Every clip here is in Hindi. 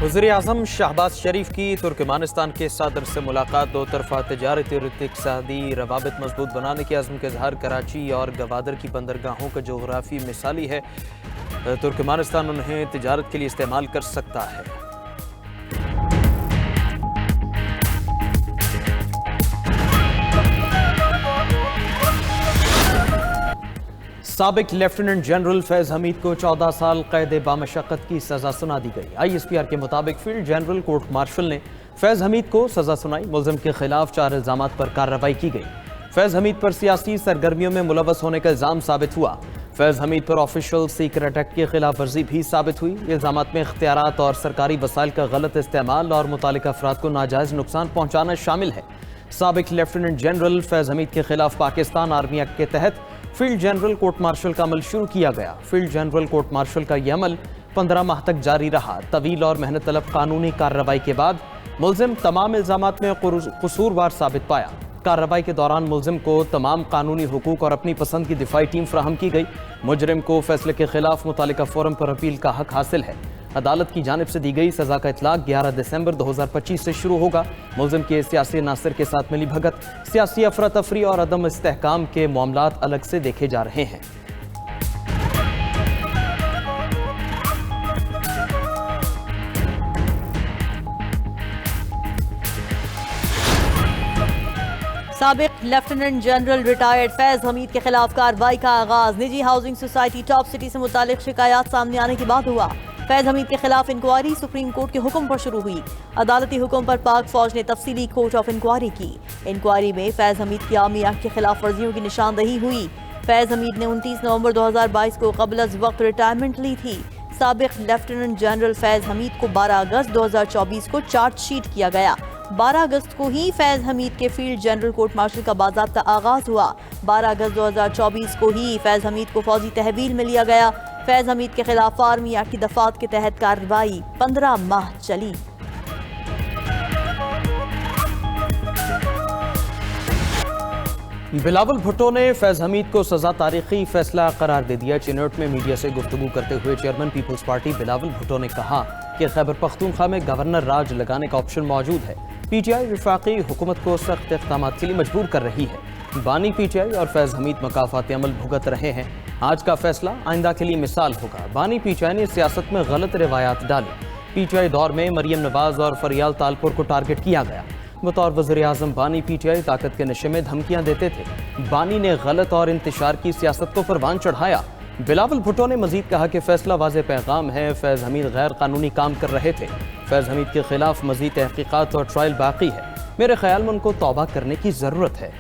वज़ीर आज़म शहबाज शरीफ की तुर्कमानिस्तान के सदर से मुलाकात दो तरफा तजारती और इक़्तिसादी रवाबित मजबूत बनाने के अज़्म के इज़हार। कराची और गवादर की बंदरगाहों का जोग्राफी मिसाली है। तुर्कमानिस्तान उन्हें तिजारत के लिए इस्तेमाल कर सकता है। साबिक लेफ्टिनेंट जनरल फैज़ हमीद को 14 साल कैद बामशक्कत की सजा सुना दी गई। ISPR के मुताबिक फील्ड जनरल कोर्ट मार्शल ने फैज़ हमीद को सजा सुनाई। मुलजिम के खिलाफ 4 इल्जामात पर कार्रवाई की गई। फैज़ हमीद पर सियासी सरगर्मियों में मुलव्वस होने का इल्जाम साबित हुआ। फैज़ हमीद पर ऑफिशियल सीक्रेट एक्ट की खिलाफ वर्जी भी साबित हुई। इल्जामात में इख्तियारात और सरकारी वसाइल का गलत इस्तेमाल और मुतालिका अफराद को नाजायज नुकसान पहुंचाना शामिल है। साबिक लेफ्टिनेंट जनरल फैज़ हमीद के खिलाफ पाकिस्तान आर्मी एक्ट के तहत फील्ड जनरल कोर्ट मार्शल का अमल शुरू किया गया। फील्ड जनरल कोर्ट मार्शल का यह अमल 15 माह तक जारी रहा। तवील और मेहनत तलब कानूनी कार्रवाई के बाद मुलजिम तमाम इल्जामात में कसूरवार साबित पाया। कार्रवाई के दौरान मुलजिम को तमाम कानूनी हुकूक और अपनी पसंद की दिफाई टीम फराहम की गई। मुजरिम को फैसले के खिलाफ मुतालिका फोरम पर अपील का हक हासिल है। अदालत की जानिब से दी गई सजा का इतलाक 11 दिसंबर 2025 से शुरू होगा। मुलजिम के सियासी नासिर के साथ मिली भगत, सियासी अफरा तफरी और अदम इस्तेहकाम के मामलात अलग से देखे जा रहे हैं। साबिक lieutenant general retired Faiz Hamid के खिलाफ कार्रवाई का आगाज निजी हाउसिंग सोसाइटी टॉप सिटी से मुतालिक शिकायत सामने आने के बाद हुआ। फैज हमीद के खिलाफ इंक्वायरी सुप्रीम कोर्ट के हुक्म पर शुरू हुई। अदालती हुक्म पर पाक फौज ने तफसीली कोर्ट ऑफ इंक्वायरी की। इंक्वायरी में फैज हमीद की आर्मी एक्ट के खिलाफ वर्जियों की निशानदही हुई। फैज हमीद ने 29 नवंबर 2022 को कबल अज वक्त रिटायरमेंट ली थी। साबिक लेफ्टिनेंट जनरल फैज हमीद को 12 अगस्त 2024 को चार्जशीट किया गया। 12 अगस्त को ही फैज हमीद के फील्ड जनरल कोर्ट मार्शल का बाज़ाब्ता आगाज हुआ। 12 अगस्त 2024 को ही फैज हमीद को फौजी तहवील में लिया गया। फैज हमीद के खिलाफ आर्मी एक्ट की दफात के तहत कार्रवाई 15 माह चली। बिलावल भुट्टो ने फैज हमीद को सजा तारीखी फैसला करार दे दिया। चिनौट में मीडिया से गुफ्तगू करते हुए chairman Peoples Party Bilawal Bhutto ने कहा कि खैबर पख्तूनख्वा में गवर्नर राज लगाने का ऑप्शन मौजूद है। PTI विफाकी हुकूमत को सख्त इक़दाम के लिए मजबूर कर रही है। बानी PTI और फैज हमीद मकाफाती अमल भुगत रहे हैं। आज का फैसला आइंदा के लिए मिसाल होगा। बानी PTI ने सियासत में गलत रिवायात डाली। PTI दौर में मरियम नवाज और फरियाल तालपुर को टारगेट किया गया। बतौर वज़ीर आज़म बानी PTI ताकत के नशे में धमकियां देते थे। बानी ने गलत और इंतशार की सियासत को परवान चढ़ाया। बिलावल भुट्टो ने मजीद कहा कि फैसला वाज़े पैगाम है। फैज हमीद गैर कानूनी काम कर रहे थे। फैज हमीद के खिलाफ मजीद तहकीकात और ट्रायल बाकी है। मेरे ख्याल में उनको तौबा करने की ज़रूरत है।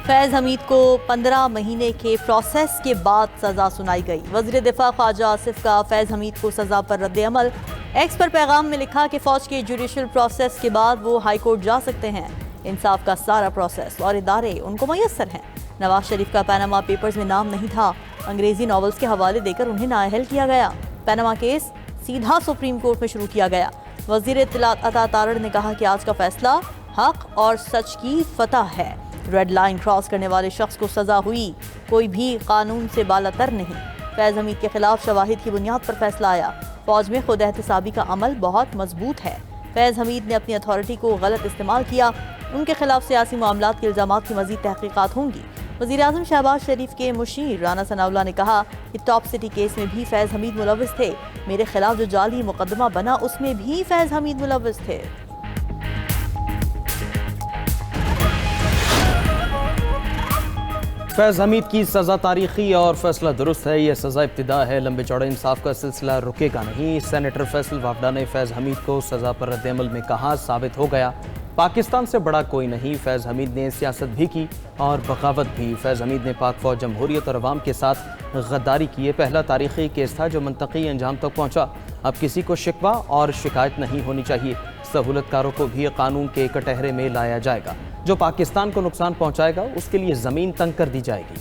फैज हमीद को 15 महीने के प्रोसेस के बाद सजा सुनाई गई। वज़ीर दिफा ख्वाजा आसिफ का फैज हमीद को सजा पर रद्द अमल। एक्स पर पैगाम में लिखा कि फौज के जुडिशल प्रोसेस के बाद वो हाई कोर्ट जा सकते हैं। इंसाफ का सारा प्रोसेस और इदारे उनको मयसर हैं। नवाज शरीफ का पैनामा पेपर्स में नाम नहीं था। अंग्रेजी नॉवेल्स के हवाले देकर उन्हें नाअहल किया गया। पैनामा केस सीधा सुप्रीम कोर्ट में शुरू किया गया। वज़ीर इत्तलात अता तारड़ ने कहा कि आज का फैसला हक और सच की फतह है। रेड लाइन क्रॉस करने वाले शख्स को सजा हुई। कोई भी कानून से बालातर नहीं। फैज हमीद के खिलाफ शवाहिद की बुनियाद पर फैसला आया। फौज में खुद एहतसाबी का अमल बहुत मजबूत है। फैज हमीद ने अपनी अथॉरिटी को गलत इस्तेमाल किया। उनके खिलाफ सियासी मामलात के इल्जामात की मजीद तहकीकात होंगी। वज़ीर आज़म शहबाज शरीफ के मुशीर राना सनाउल्लाह ने कहा कि टॉप सिटी केस में भी फैज हमीद मुलव्वस थे। मेरे खिलाफ जो जाली मुकदमा बना उसमें भी फैज हमीद मुलव्वस थे। फैज हमीद की सजा तारीखी और फैसला दुरुस्त है। यह सजा इब्तिदा है। लंबे चौड़े इंसाफ का सिलसिला रुकेगा नहीं। सेनेटर फैसल वावडा ने फैज हमीद को सजा पर रद्द अमल में कहा, साबित हो गया पाकिस्तान से बड़ा कोई नहीं। फैज हमीद ने सियासत भी की और बगावत भी। फैज हमीद ने पाक फौज, जमहूरियत और अवाम के साथ गद्दारी की। ये पहला तारीखी केस था जो मंतकी अंजाम तक पहुँचा। अब किसी को शिकवा और शिकायत नहीं होनी चाहिए। सहूलतकारों को भी कानून के कटहरे में लाया जाएगा। जो पाकिस्तान को नुकसान पहुंचाएगा उसके लिए जमीन तंग कर दी जाएगी।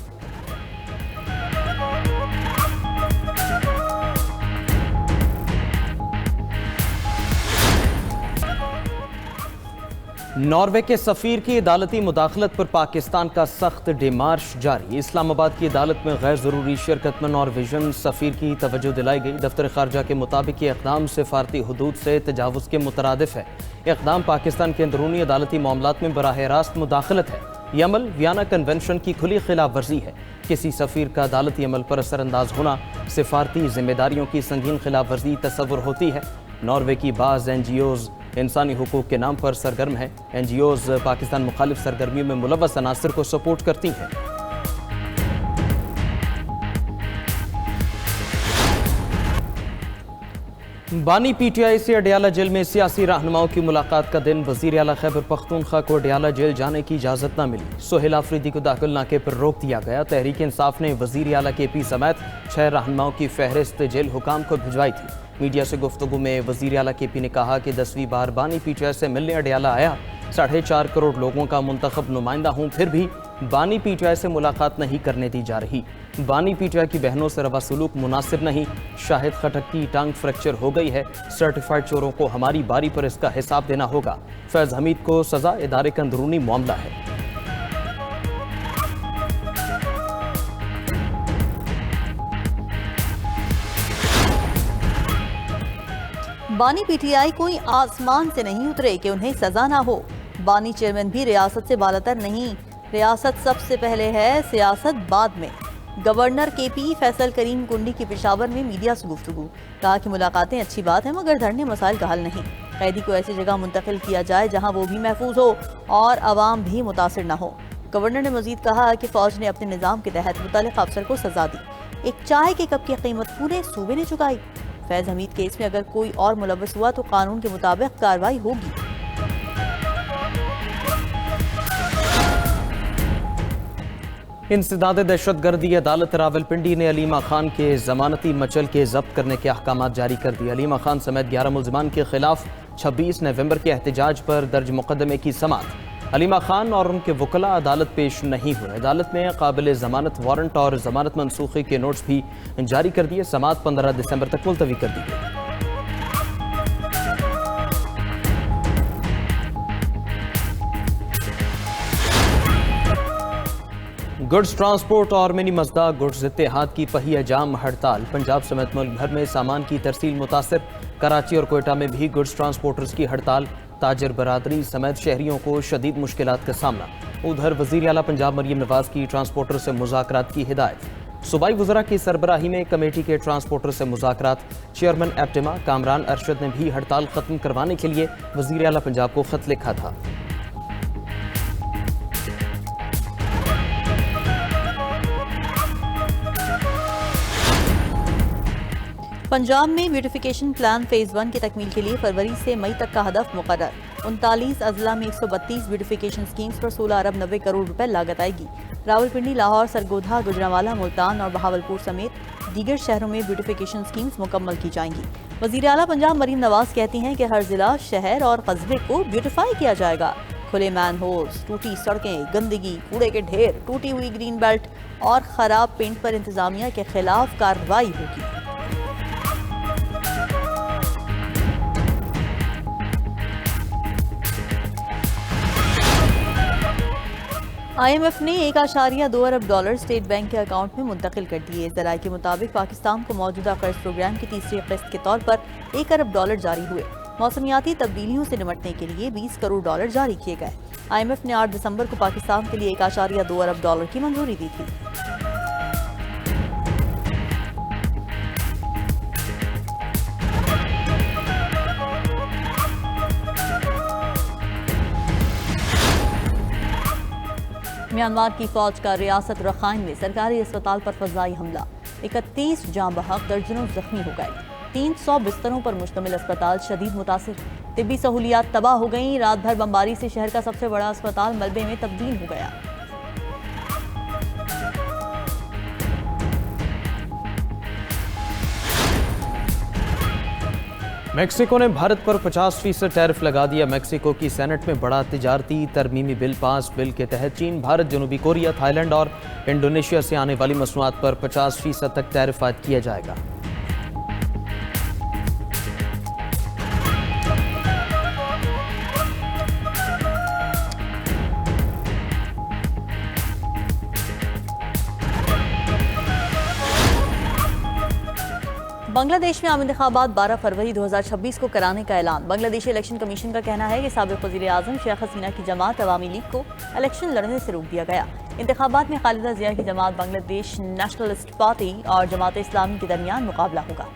नॉर्वे के सफीर की अदालती मुदाखलत पर पाकिस्तान का सख्त डिमार्च जारी। इस्लामाबाद की अदालत में गैर जरूरी शिरकत में नॉर्वेजन सफीर की तवज्जो दिलाई गई। दफ्तर खारजा के मुताबिक ये इक़दाम सिफारती हुदूद से तजावुज़ के मुतरादिफ है। इक़दाम पाकिस्तान के अंदरूनी अदालती मामलात में बराह रास्त मुदाखलत है। यह अमल वियना कन्वेंशन की खुली खिलाफ वर्जी है। किसी सफीर का अदालती अमल पर असरअंदाज होना सिफारती जिम्मेदारियों की संगीन खिलाफ वर्जी तस्वुर होती है। नॉर्वे की बाज़ NGOs इंसानी हुकूक के नाम पर सरगर्म है। NGOs पाकिस्तान मुखालिफ सरगर्मियों में मुलव्वस अनासर को सपोर्ट करती हैं। बानी PTI से अडयाला जेल में सियासी रहनुमाओं की मुलाकात का दिन। वज़ीर आला खैबर पख्तूनख्वा को अडयाला जेल जाने की इजाज़त न मिली। सोहेल आफरीदी को दाखिल नाके पर रोक दिया गया। तहरीक इंसाफ ने वज़ीर आला KP समेत 6 रहनुमाओं की फहरिस्त जेल हुकाम को भिजवाई थी। मीडिया से गुफ्तगू में वज़ीर आला KP ने कहा कि 10वीं बार बानी PTI से मिलने अडयाला आया। 4.5 करोड़ लोगों का मुंतखब नुमाइंदा हूँ, फिर भी बानी PTI से मुलाकात नहीं करने दी जा रही। बानी PTI की बहनों से रवा सलूक मुनासिब नहीं। शाहिद खटक की टांग फ्रैक्चर हो गई है। सर्टिफाइड चोरों को हमारी बारी पर इसका हिसाब देना होगा। फैज़ हमीद को सजा इदारे का अंदरूनी मामला है। बानी PTI कोई आसमान से नहीं उतरे कि उन्हें सजा ना हो। बानी चेयरमैन भी रियासत से बालातर नहीं। रियासत सबसे पहले है, सियासत बाद में। गवर्नर KP फैसल करीम कुंडी की पेशावर में मीडिया से गुफ्तगू। कहा कि मुलाकातें अच्छी बात है मगर धरने मसाइल का हल नहीं। कैदी को ऐसी जगह मुंतकिल किया जाए जहां वो भी महफूज हो और आवाम भी मुतासिर न हो। गवर्नर ने मजीद कहा कि फौज ने अपने निज़ाम के तहत मुतल्लिक़ अफसर को सजा दी। एक चाय के कप की कीमत पूरे सूबे ने चुकाई। फैज़ हमीद केस में अगर कोई और मुलव्वस हुआ तो कानून के मुताबिक कार्रवाई होगी। इंसदाद दहशतगर्दी अदालत रावलपिंडी ने अलीमा खान के जमानती मचल के जब्त करने के अहकामात जारी कर दिए। अलीमा खान समेत 11 मुल्ज़िमान के खिलाफ 26 नवंबर के एहतजाज पर दर्ज मुकदमे की समाअत। अलीमा खान और उनके वकला अदालत पेश नहीं हुए। अदालत ने काबिल जमानत वारंट और जमानत मनसूखी के नोट्स भी जारी कर दिए। समाअत 15 दिसंबर तक मुलतवी कर दी गई। गुड्स ट्रांसपोर्ट और मिनी मज़दा गुड्स इत्तेहाद की पहिया जाम हड़ताल। पंजाब समेत मुल्क भर में सामान की तरसील मुतासिर। कराची और कोयटा में भी गुड्स ट्रांसपोर्टर्स की हड़ताल। ताजर बरादरी समेत शहरियों को शदीद मुश्किलात का सामना। उधर वज़ीर आला पंजाब मरियम नवाज की ट्रांसपोर्टर से मुज़ाकरात की हिदायत। सूबाई वज़रा की सरबराही में कमेटी के ट्रांसपोर्टर से मुज़ाकरात। चेयरमैन एप्टिमा कामरान अरशद ने भी हड़ताल ख़त्म करवाने के लिए वज़ीर आला पंजाब को ख़त लिखा था। पंजाब में ब्यूटिफिकेशन प्लान फेज़ 1 की तकमील के लिए फरवरी से मई तक का हदफ मुकर्रर। 39 अजला में 132 ब्यूटिफिकेशन स्कीम्स पर 16 अरब 90 करोड़ रुपए लागत आएगी। रावलपिंडी, लाहौर, सरगोधा, गुजरांवाला, मुल्तान और बहावलपुर समेत दीगर शहरों में ब्यूटिफिकेशन स्कीम्स मुकम्मल की जाएंगी। वज़ीर आला पंजाब मरीम नवाज कहती हैं कि हर जिला, शहर और कस्बे को ब्यूटिफाई किया जाएगा। खुले मैन होल्स, टूटी सड़कें, गंदगी, कूड़े के ढेर, टूटी हुई ग्रीन बेल्ट और खराब पेंट पर इंतजामिया के खिलाफ कार्रवाई होगी। IMF ने $1.2 अरब स्टेट बैंक के अकाउंट में मुंतकिल कर दिए। ज़राए के मुताबिक पाकिस्तान को मौजूदा कर्ज प्रोग्राम की तीसरी किस्त के तौर पर $1 अरब जारी हुए। मौसमियाती तब्दीलियों से निपटने के लिए $20 करोड़ जारी किए गए। IMF ने 8 दिसंबर को पाकिस्तान के लिए $1.2 अरब की मंजूरी दी थी। म्यांमार की फौज का रियासत रखाइन में सरकारी अस्पताल पर फजाई हमला। 31 जाँ बहक, दर्जनों जख्मी हो गए। 300 बिस्तरों पर मुश्तमिल अस्पताल शदीद मुतासिर। तिब्बी सहूलियात तबाह हो गई। रात भर बमबारी से शहर का सबसे बड़ा अस्पताल मलबे में तब्दील हो गया। मेक्सिको ने भारत पर 50% टैरिफ लगा दिया। मेक्सिको की सेनेट में बड़ा तिजारती तरमीमी बिल पास। बिल के तहत चीन, भारत, जनूबी कोरिया, थाईलैंड और इंडोनेशिया से आने वाली मसनूआत पर 50% तक टैरिफ आयद किया जाएगा। बांग्लादेश में आम इंतखाबात 12 फरवरी 2026 को कराने का ऐलान। बांग्लादेशी इलेक्शन कमीशन का कहना है कि साबिक वज़ीर आज़म शेख हसीना की जमात अवामी लीग को इलेक्शन लड़ने से रोक दिया गया। इंतखाबात में खालिदा जिया की जमात बांग्लादेश नेशनलिस्ट पार्टी और जमात इस्लामी के दरमियान मुकाबला होगा।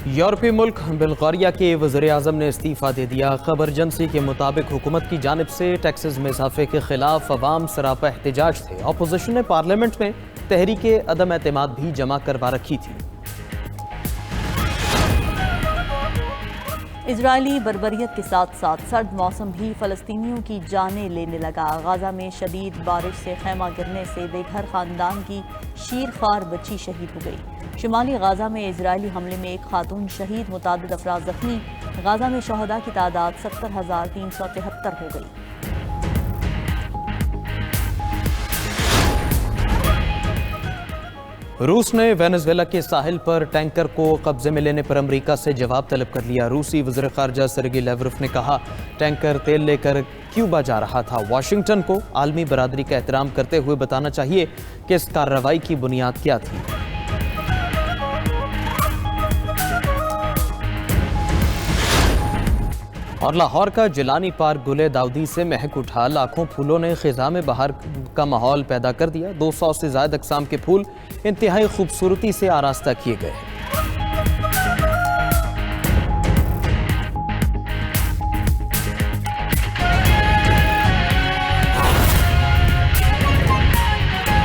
यूरोपीय मुल्क बुल्गारिया के वज़ीर-ए-आज़म ने इस्तीफ़ा दे दिया। खबर एजेंसी के मुताबिक हुकूमत की जानिब से टैक्सेस में इजाफे के खिलाफ अवाम सरापा एहतजाज थे। अपोजिशन ने पार्लियामेंट में तहरीक अदम एतमाद भी जमा करवा रखी थी। इजरायली बर्बरियत के साथ साथ सर्द मौसम भी फ़लस्तीनियों की जानें लेने लगा। गाजा में शदीद बारिश से खेमा गिरने से बेघर खानदान की शीरख्वार बच्ची शहीद हो गई। शुमाली गाजा में इजरायली हमले में एक खातून शहीद, मुतादिद अफराद जख्मी। गाजा में शहदा की तादाद 70,373 हो गई। रूस ने वेनेजुएला के साहिल पर टैंकर को कब्जे में लेने पर अमेरिका से जवाब तलब कर लिया। रूसी वज़ीर ख़ारजा सर्गी लेवरोव ने कहा, टैंकर तेल लेकर क्यूबा जा रहा था। वाशिंगटन को आलमी बरादरी का एहतराम करते हुए बताना चाहिए कि इस कार्रवाई की बुनियाद क्या थी। और लाहौर का जिलानी पार्क गुले दाऊदी से महक उठा। लाखों फूलों ने खिजा में बहार का माहौल पैदा कर दिया। 200 से ज्यादा अक़साम के फूल इंतहाई खूबसूरती से आरास्ता किए गए हैं।